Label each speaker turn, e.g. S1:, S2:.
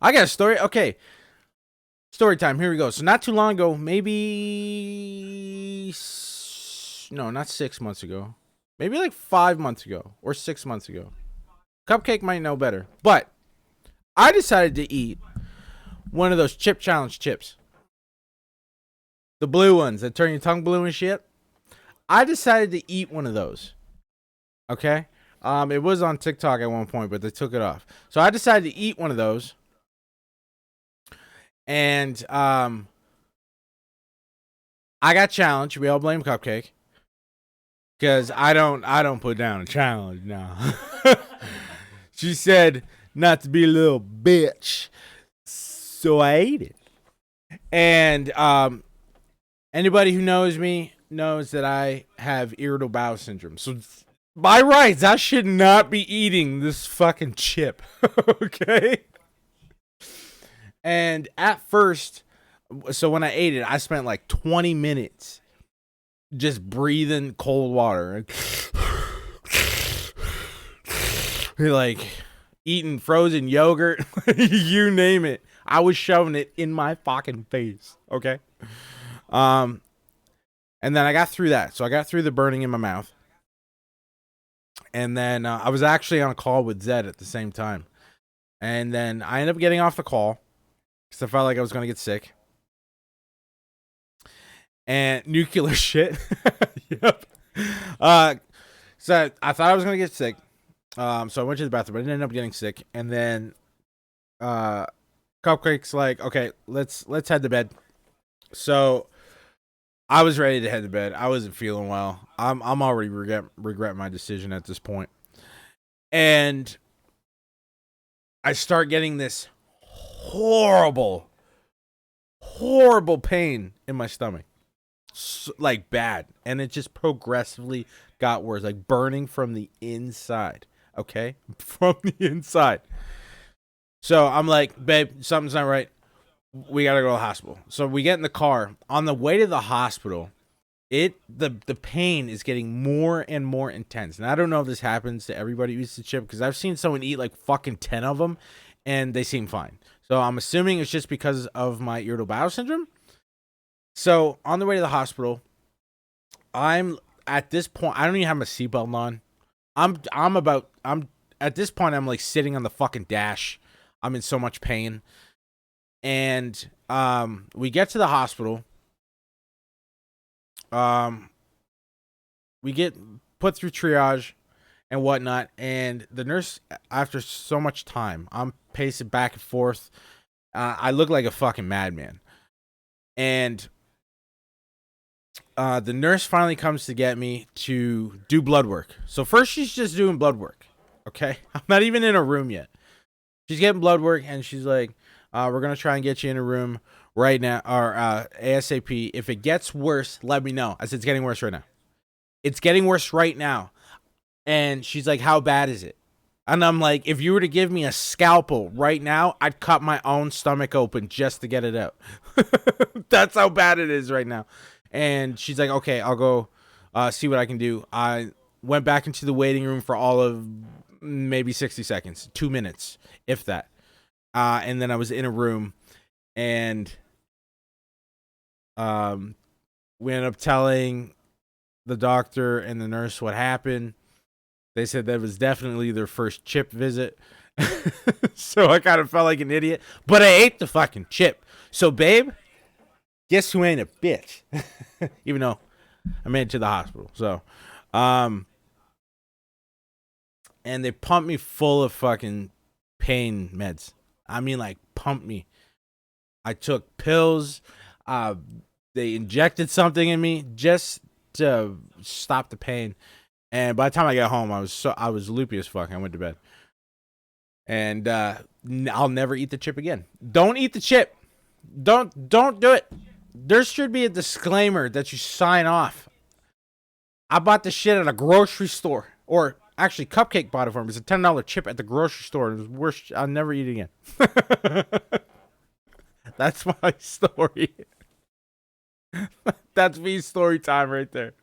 S1: I got a story. Okay. Story time. Here we go. So not too long ago, maybe no, not 6 months ago. Maybe like 5 months ago or 6 months ago. Cupcake might know better. But I decided to eat one of those chip challenge chips. The blue ones that turn your tongue blue and shit. I decided to eat one of those. Okay? It was on TikTok at one point, but they took it off. So I decided to eat one of those. And I got challenged. We all blame Cupcake. Because I don't put down a challenge now. She said not to be a little bitch. So I ate it. And anybody who knows me knows that I have irritable bowel syndrome. So by rights, I should not be eating this fucking chip. Okay? And at first, so when I ate it, I spent like 20 minutes just breathing cold water. Like eating frozen yogurt. You name it. I was shoving it in my fucking face. Okay? And then I got through that. So I got through the burning in my mouth. And then I was actually on a call with Zed at the same time. And then I ended up getting off the call because I felt like I was going to get sick. And nuclear shit. Yep. So I thought I was going to get sick. So I went to the bathroom, but I didn't end up getting sick. And then Cupcake's like, okay, let's head to bed. So I was ready to head to bed. I wasn't feeling well. I'm already regret my decision at this point. And I start getting this horrible pain in my stomach. Like bad. And it just progressively got worse. Like burning from the inside. Okay? From the inside. So I'm like, babe, something's not right. We gotta go to the hospital. So we get in the car. On the way to the hospital, the pain is getting more and more intense. And I don't know if this happens to everybody who eats the chip, because I've seen someone eat like fucking 10 of them and they seem fine. So I'm assuming it's just because of my irritable bowel syndrome. So on the way to the hospital, I'm at this point, I don't even have my seatbelt on. I'm at this point, I'm like sitting on the fucking dash. I'm in so much pain. And we get to the hospital. We get put through triage and whatnot. And the nurse, after so much time, I'm pacing back and forth. I look like a fucking madman. And the nurse finally comes to get me to do blood work. So first she's just doing blood work. Okay? I'm not even in a room yet. She's getting blood work and she's like, we're going to try and get you in a room right now, or ASAP. If it gets worse, let me know. I said, it's getting worse right now. It's getting worse right now. And she's like, how bad is it? And I'm like, if you were to give me a scalpel right now, I'd cut my own stomach open just to get it out. That's how bad it is right now. And she's like, okay, I'll go see what I can do. I went back into the waiting room for all of maybe 60 seconds, 2 minutes, if that. And then I was in a room, and we ended up telling the doctor and the nurse what happened. They said that was definitely their first chip visit. So I kind of felt like an idiot, but I ate the fucking chip. So babe, guess who ain't a bitch? Even though I made it to the hospital. So, and they pumped me full of fucking pain meds. I mean, like, pumped me. I took pills. They injected something in me just to stop the pain. And by the time I got home, I was loopy as fuck. I went to bed. And I'll never eat the chip again. Don't eat the chip. Don't do it. There should be a disclaimer that you sign off. I bought the shit at a grocery store. Or actually, Cupcake bought it for me. It's a $10 chip at the grocery store. It was worse. I'll never eat it again. That's my story. That's me story time right there.